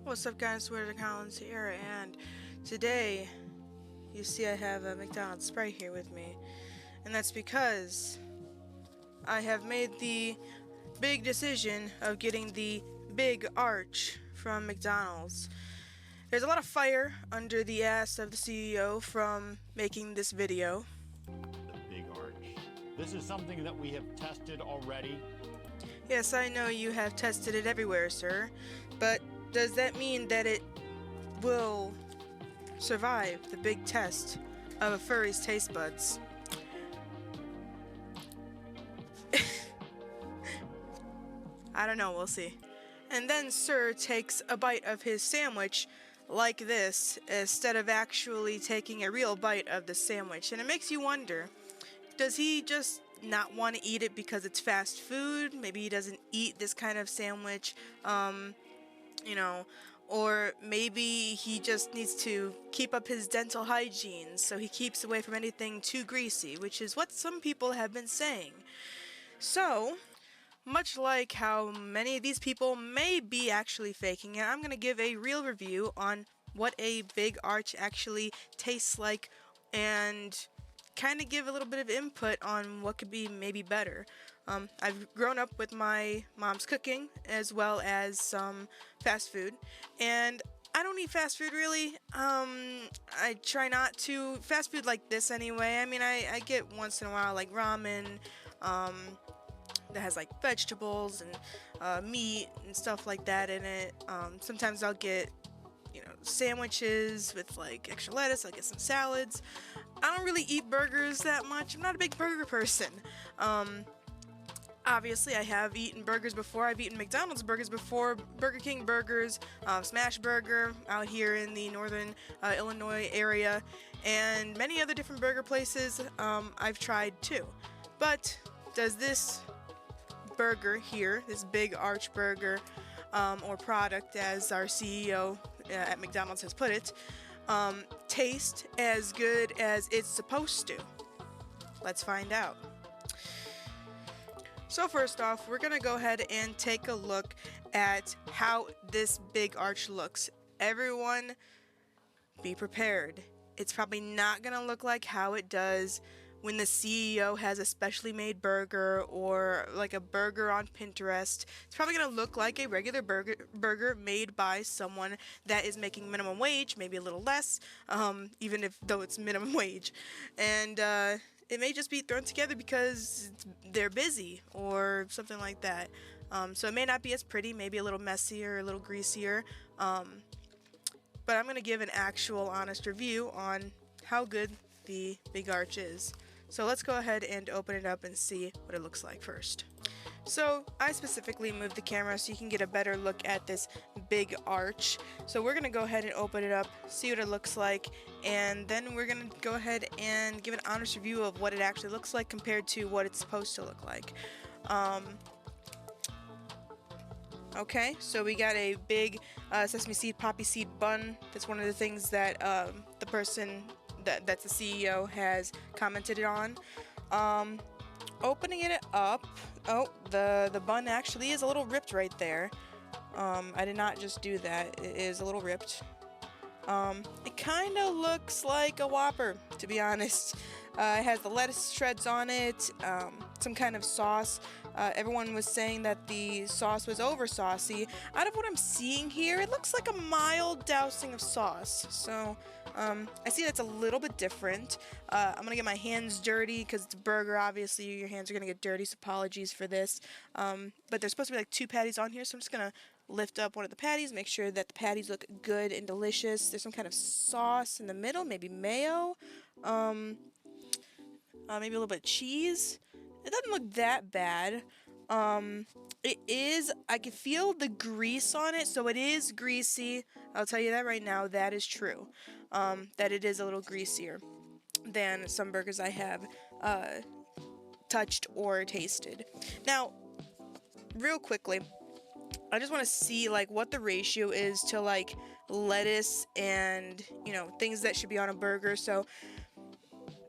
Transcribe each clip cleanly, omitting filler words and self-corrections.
What's up guys, we're the Collinns here, and today, you see I have a McDonald's Sprite here with me, and that's because I have made the big decision of getting the big arch from McDonald's. There's a lot of fire under the ass of the CEO from making this video. The big arch. This is something that we have tested already. Yes, I know you have tested it everywhere, sir, but does that mean that it will survive the big test of a furry's taste buds? I don't know, we'll see. And then Sir takes a bite of his sandwich like this instead of actually taking a real bite of the sandwich. And it makes you wonder, does he just not want to eat it because it's fast food? Maybe he doesn't eat this kind of sandwich, or maybe he just needs to keep up his dental hygiene so he keeps away from anything too greasy, which is what some people have been saying. So, much like how many of these people may be actually faking it, I'm going to give a real review on what a big arch actually tastes like and kind of give a little bit of input on what could be maybe better. I've grown up with my mom's cooking as well as some fast food, and I don't eat fast food really. I try not to. Fast food like this anyway. I mean, I get once in a while like ramen that has like vegetables and meat and stuff like that in it. Sometimes I'll get sandwiches with like extra lettuce. I'll get some salads. I don't really eat burgers that much. I'm not a big burger person. Obviously, I have eaten burgers before. I've eaten McDonald's burgers before, Burger King burgers, Smash Burger out here in the northern Illinois area, and many other different burger places I've tried too. But does this burger here, this big arch burger or product, as our CEO at McDonald's has put it, taste as good as it's supposed to? Let's find out. So first off, we're gonna go ahead and take a look at how this big arch looks. Everyone be prepared. It's probably not gonna look like how it does when the CEO has a specially made burger or like a burger on Pinterest. It's probably gonna look like a regular burger made by someone that is making minimum wage, maybe a little less, even though it's minimum wage. And it may just be thrown together because they're busy or something like that. So it may not be as pretty, maybe a little messier, a little greasier. But I'm going to give an actual honest review on how good the big arch is. So let's go ahead and open it up and see what it looks like first. So I specifically moved the camera so you can get a better look at this big arch. So we're going to go ahead and open it up, see what it looks like, and then we're going to go ahead and give an honest review of what it actually looks like compared to what it's supposed to look like. Okay, so we got a big sesame seed, poppy seed bun. That's one of the things that the person that's the CEO has commented on. Opening it up, oh, the bun actually is a little ripped right there. I did not just do that, it is a little ripped. It kind of looks like a Whopper, to be honest. It has the lettuce shreds on it, some kind of sauce. Everyone was saying that the sauce was over saucy. Out of what I'm seeing here, it looks like a mild dousing of sauce. So I see that's a little bit different. I'm gonna get my hands dirty because it's a burger. Obviously, your hands are gonna get dirty, so apologies for this. But there's supposed to be like 2 patties on here, so I'm just gonna lift up one of the patties, make sure that the patties look good and delicious. There's some kind of sauce in the middle, maybe mayo, maybe a little bit of cheese. It doesn't look that bad. It is, I can feel the grease on it, so it is greasy. I'll tell you that right now, that is true. That it is a little greasier than some burgers I have touched or tasted. Now, real quickly, I just want to see like what the ratio is to like lettuce and things that should be on a burger. So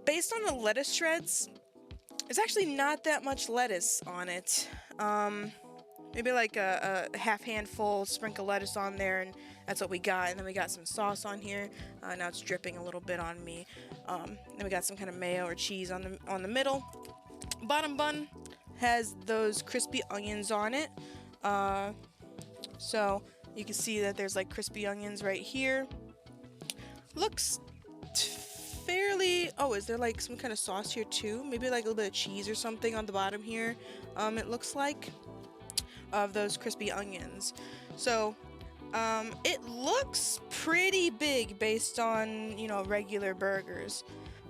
based on the lettuce shreds, there's actually not that much lettuce on it. maybe like a half handful, sprinkle lettuce on there, and that's what we got. And then we got some sauce on here. Now it's dripping a little bit on me. Then we got some kind of mayo or cheese on the middle. Bottom bun has those crispy onions on it. So you can see that there's like crispy onions right here. Looks fairly... Oh, is there like some kind of sauce here too? Maybe like a little bit of cheese or something on the bottom here. It looks like, of those crispy onions. So it looks pretty big based on, you know, regular burgers,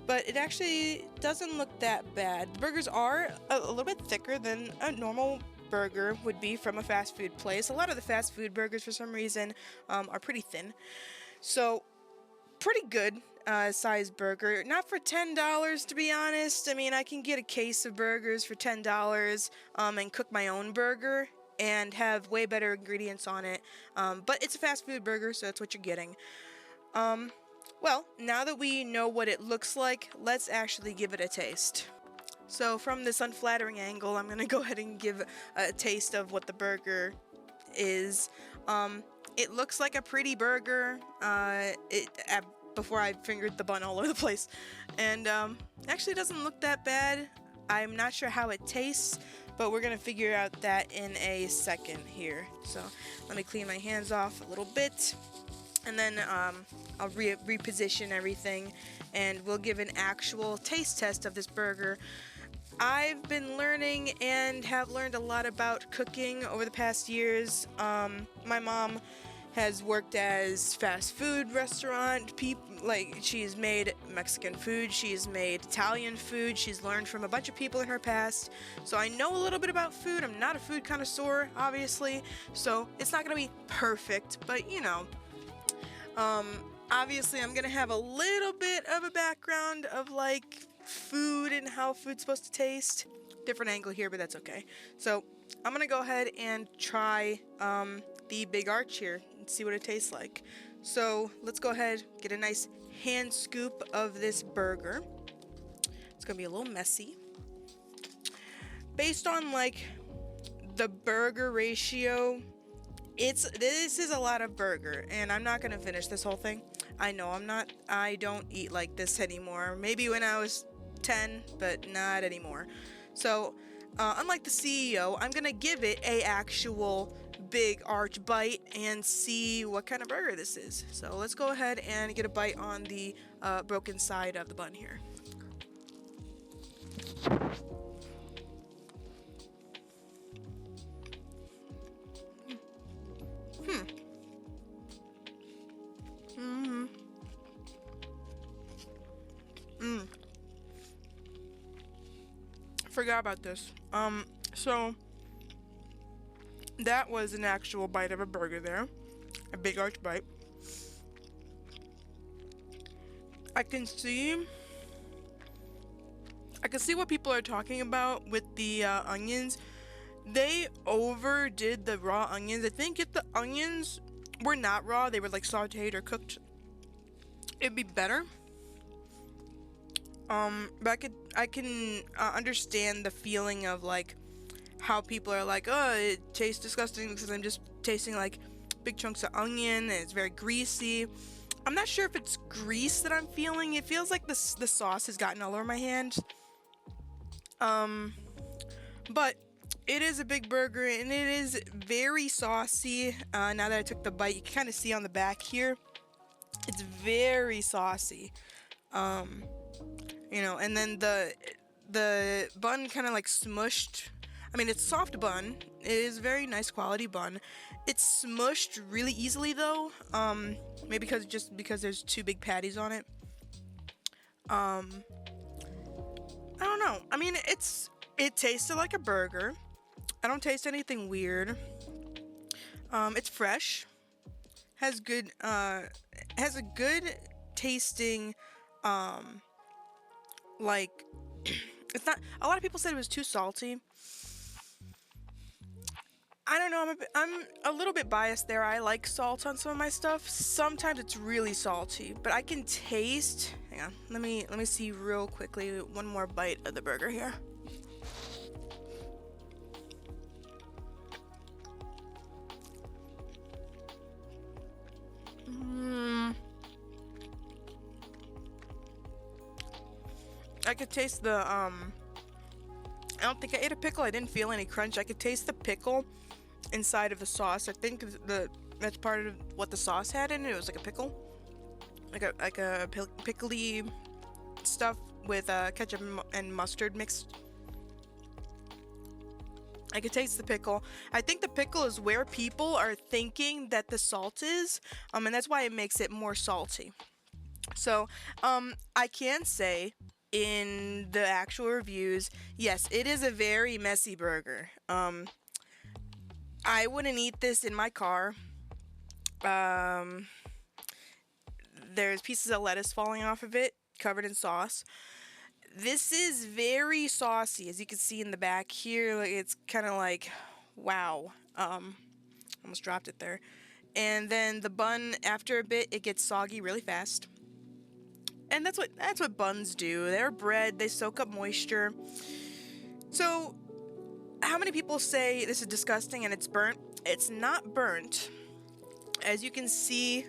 but it actually doesn't look that bad. The burgers are a little bit thicker than a normal burger would be from a fast food place. A lot of the fast food burgers, for some reason, are pretty thin. So pretty good size burger. Not for $10, to be honest. I mean, I can get a case of burgers for $10 and cook my own burger and have way better ingredients on it. But it's a fast food burger, so that's what you're getting. Well, now that we know what it looks like, let's actually give it a taste. So from this unflattering angle, I'm going to go ahead and give a taste of what the burger is. It looks like a pretty burger before I fingered the bun all over the place. And actually doesn't look that bad. I'm not sure how it tastes, but we're going to figure out that in a second here. So let me clean my hands off a little bit. And then I'll reposition everything, and we'll give an actual taste test of this burger. I've been learning and have learned a lot about cooking over the past years. My mom has worked as fast food restaurant she's made Mexican food, she's made Italian food, she's learned from a bunch of people in her past. So I know a little bit about food. I'm not a food connoisseur, obviously, so it's not gonna be perfect, but you know. Obviously I'm gonna have a little bit of a background of like food and how food's supposed to taste. Different angle here, but that's okay. So I'm gonna go ahead and try the Big Arch here and see what it tastes like. So let's go ahead, get a nice hand scoop of this burger. It's gonna be a little messy. Based on like the burger ratio, this is a lot of burger, and I'm not gonna finish this whole thing. I know I'm not. I don't eat like this anymore. Maybe when I was 10, but not anymore. So unlike the CEO, I'm gonna give it a actual Big Arch bite and see what kind of burger this is. So let's go ahead and get a bite on the broken side of the bun here. Forgot about this. So that was an actual bite of a burger there. A Big Arch bite. I can see what people are talking about with the onions. They overdid the raw onions. I think if the onions were not raw, they were like sauteed or cooked, it'd be better. But I can understand the feeling of like how people are like, oh, it tastes disgusting because I'm just tasting like big chunks of onion and it's very greasy. I'm not sure if it's grease that I'm feeling. It feels like the sauce has gotten all over my hand. But it is a big burger and it is very saucy. Now that I took the bite, you can kind of see on the back here, it's very saucy. You know, and then the bun kind of like smushed. I mean, it's soft bun. It is very nice quality bun. It's smushed really easily though. Maybe because there's two big patties on it. I don't know. I mean, it tasted like a burger. I don't taste anything weird. It's fresh. Has a good tasting like it's not. A lot of people said it was too salty. I don't know. I'm a little bit biased there. I like salt on some of my stuff. Sometimes it's really salty, but I can taste. Hang on. Let me see real quickly. One more bite of the burger here. I could taste the I don't think I ate a pickle. I didn't feel any crunch. I could taste the pickle inside of the sauce. I think that's part of what the sauce had in it. It was like a pickle, like a pickly stuff with ketchup and mustard mixed. I could taste the pickle. I think the pickle is where people are thinking that the salt is, and that's why it makes it more salty. So, I can say in the actual reviews, yes, it is a very messy burger. I wouldn't eat this in my car. There's pieces of lettuce falling off of it, covered in sauce. This is very saucy, as you can see in the back here. Like, it's kind of like, wow. Almost dropped it there. And then the bun, after a bit, it gets soggy really fast. And that's what buns do. They're bread. They soak up moisture. So, how many people say this is disgusting and it's burnt? It's not burnt. As you can see,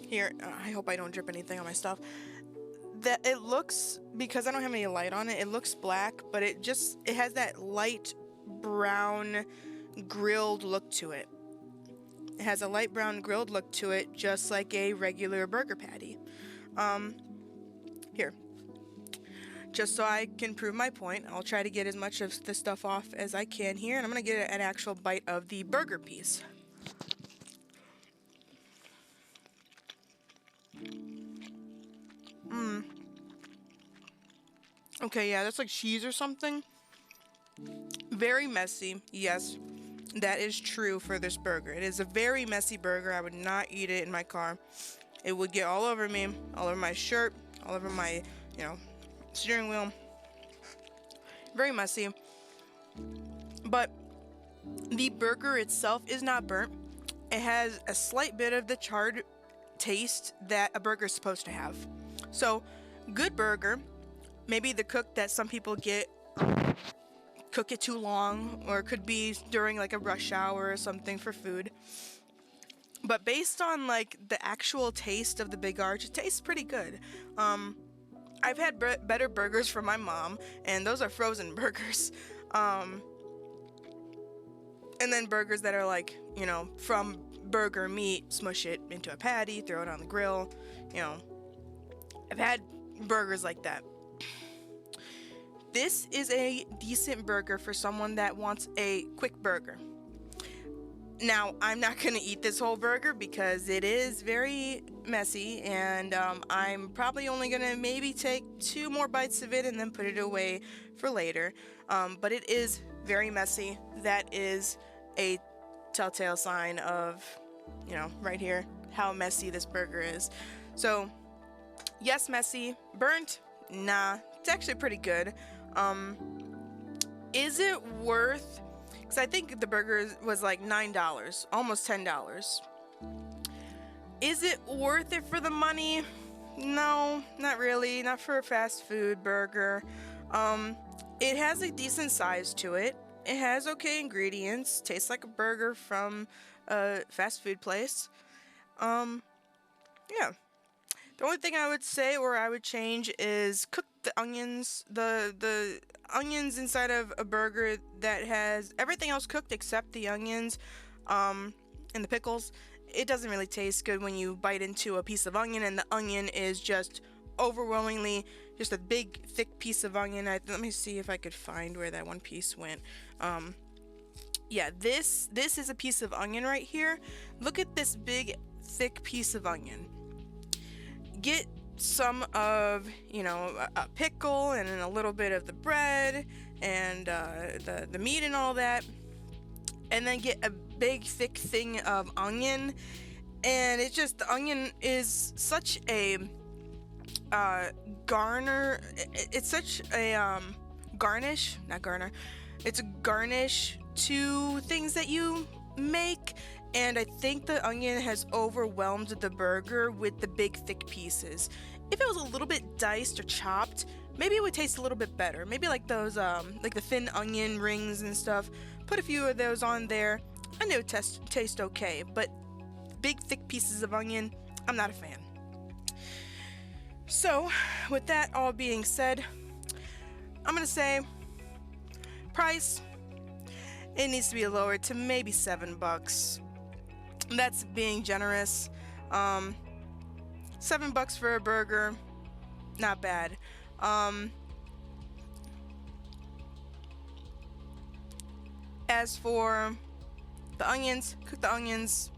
here, I hope I don't drip anything on my stuff. That it looks, because I don't have any light on it, it looks black, but it has that light brown grilled look to it. It has a light brown grilled look to it, just like a regular burger patty. Here. Just so I can prove my point, I'll try to get as much of the stuff off as I can here, and I'm going to get an actual bite of the burger piece. Okay, yeah, that's like cheese or something. Very messy, yes. That is true for this burger. It is a very messy burger. I would not eat it in my car. It would get all over me, all over my shirt, all over my, steering wheel. Very messy. But the burger itself is not burnt. It has a slight bit of the charred taste that a burger is supposed to have. So, good burger. Maybe the cook that some people get cook it too long, or it could be during like a rush hour or something for food. But based on like the actual taste of the Big Arch, it tastes pretty good. I've had better burgers from my mom, and those are frozen burgers. And then burgers that are like, from burger meat, smush it into a patty, throw it on the grill. I've had burgers like that. This is a decent burger for someone that wants a quick burger. Now, I'm not going to eat this whole burger because it is very messy, and I'm probably only going to maybe take 2 more bites of it and then put it away for later. But it is very messy. That is a telltale sign of, right here, how messy this burger is. So, yes, messy. Burnt? Nah. It's actually pretty good. Is it worth... Because I think the burger was like $9, almost $10. Is it worth it for the money? No, not really. Not for a fast food burger. It has a decent size to it. It has okay ingredients. Tastes like a burger from a fast food place. Yeah. The only thing I would say or I would change is cook the onions. The onions inside of a burger that has everything else cooked except the onions and the pickles. It doesn't really taste good when you bite into a piece of onion and the onion is just overwhelmingly just a big thick piece of onion. Let me see if I could find where that one piece went. Yeah, this is a piece of onion right here. Look at this big thick piece of onion. Get some of, a pickle and then a little bit of the bread and the meat and all that, and then get a big thick thing of onion, and the onion is such a it's such a it's a garnish to things that you make. And I think the onion has overwhelmed the burger with the big thick pieces. If it was a little bit diced or chopped, maybe it would taste a little bit better. Maybe like those like the thin onion rings and stuff. Put a few of those on there and it would taste okay. But big thick pieces of onion, I'm not a fan. So, with that all being said, I'm gonna say price, it needs to be lowered to maybe $7. That's being generous. $7 for a burger, not bad. As for the onions, cook the onions.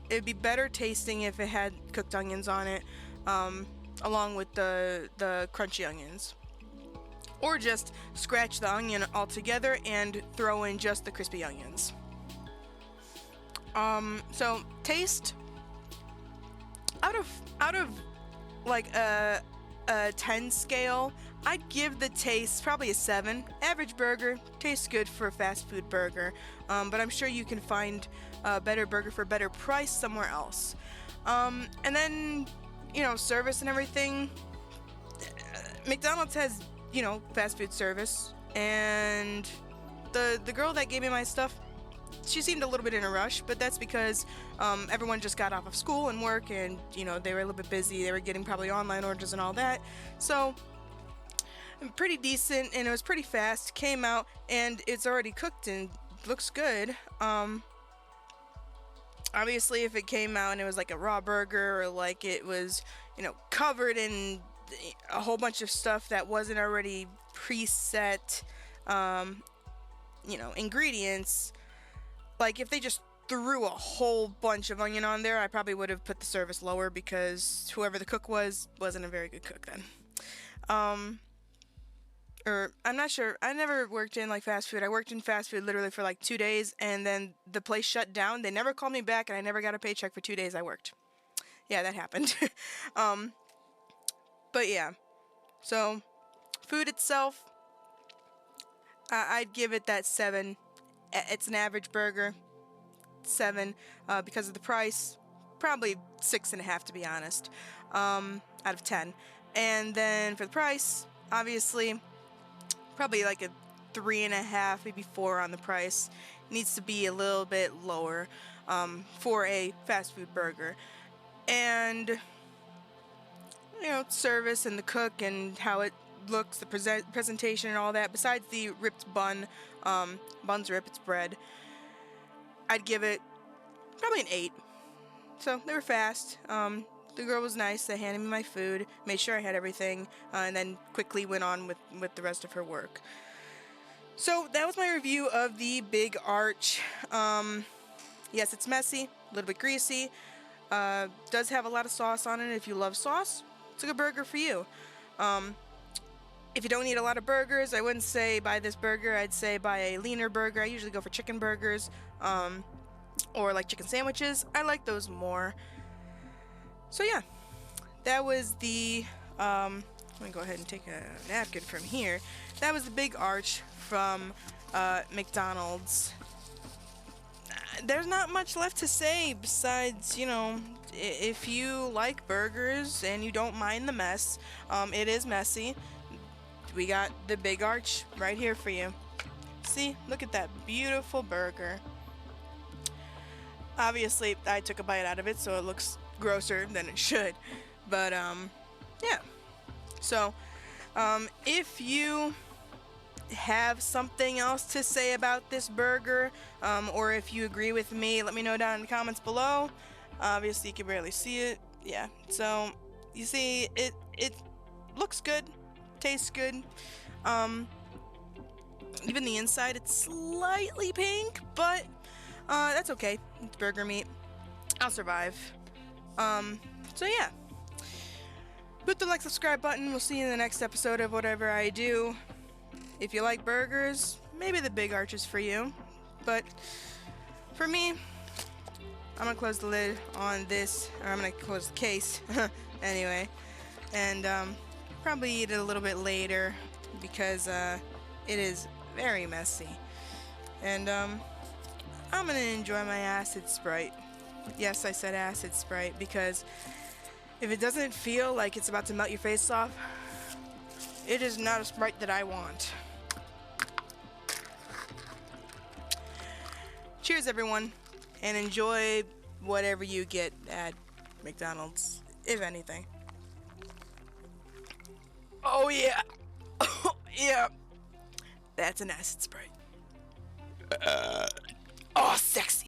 It'd be better tasting if it had cooked onions on it, along with the crunchy onions. Or just scratch the onion altogether and throw in just the crispy onions. So taste, out of like a 10 scale, I'd give the taste probably a 7. Average burger, tastes good for a fast food burger, but I'm sure you can find a better burger for a better price somewhere else. And then, service and everything. McDonald's has, fast food service, and the girl that gave me my stuff, she seemed a little bit in a rush, but that's because everyone just got off of school and work, and they were a little bit busy. They were getting probably online orders and all that, so pretty decent, and it was pretty fast. Came out and it's already cooked and looks good. Obviously, if it came out and it was like a raw burger, or like it was covered in a whole bunch of stuff that wasn't already preset ingredients, like if they just threw a whole bunch of onion on there, I probably would have put the service lower, because whoever the cook wasn't a very good cook then. Or I'm not sure. I never worked in like fast food. I worked in fast food literally for like 2 days, and then the place shut down. They never called me back, and I never got a paycheck for 2 days I worked. Yeah, that happened. But yeah, so food itself, I'd give it that 7. It's an average burger, 7, because of the price. Probably 6.5 to be honest, out of 10. And then for the price, obviously, probably like a 3.5, maybe 4 on the price. Needs to be a little bit lower for a fast food burger. And service and the cook and how it looks, the presentation and all that, besides the ripped bun, bun's ripped, it's bread, I'd give it probably an 8. So they were fast. The girl was nice. They handed me my food, made sure I had everything, and then quickly went on with the rest of her work. So that was my review of the Big Arch. Yes, it's messy, a little bit greasy, does have a lot of sauce on it. If you love sauce, it's a good burger for you. If you don't eat a lot of burgers, I wouldn't say buy this burger. I'd say buy a leaner burger. I usually go for chicken burgers, or like chicken sandwiches. I like those more. So yeah, that was the, let me go ahead and take a napkin from here. That was the Big Arch from McDonald's. There's not much left to say besides, if you like burgers and you don't mind the mess, it is messy. We got the Big Arch right here for you. See, look at that beautiful burger. Obviously, I took a bite out of it, so it looks grosser than it should. But, yeah. So, if you have something else to say about this burger, or if you agree with me, let me know down in the comments below. Obviously, you can barely see it. Yeah, so you see, it looks good, tastes good. Even the inside, it's slightly pink, but that's okay. It's burger meat. I'll survive. So yeah. Hit the like, subscribe button. We'll see you in the next episode of whatever I do. If you like burgers, maybe the Big Arch is for you. But for me, I'm gonna close the lid on this, or I'm gonna close the case anyway, and probably eat it a little bit later because it is very messy. And I'm gonna enjoy my acid Sprite. Yes, I said acid Sprite, because if it doesn't feel like it's about to melt your face off, it is not a Sprite that I want. Cheers, everyone, and enjoy whatever you get at McDonald's, if anything. Oh yeah. Oh yeah. That's an acid spray. Oh, sexy.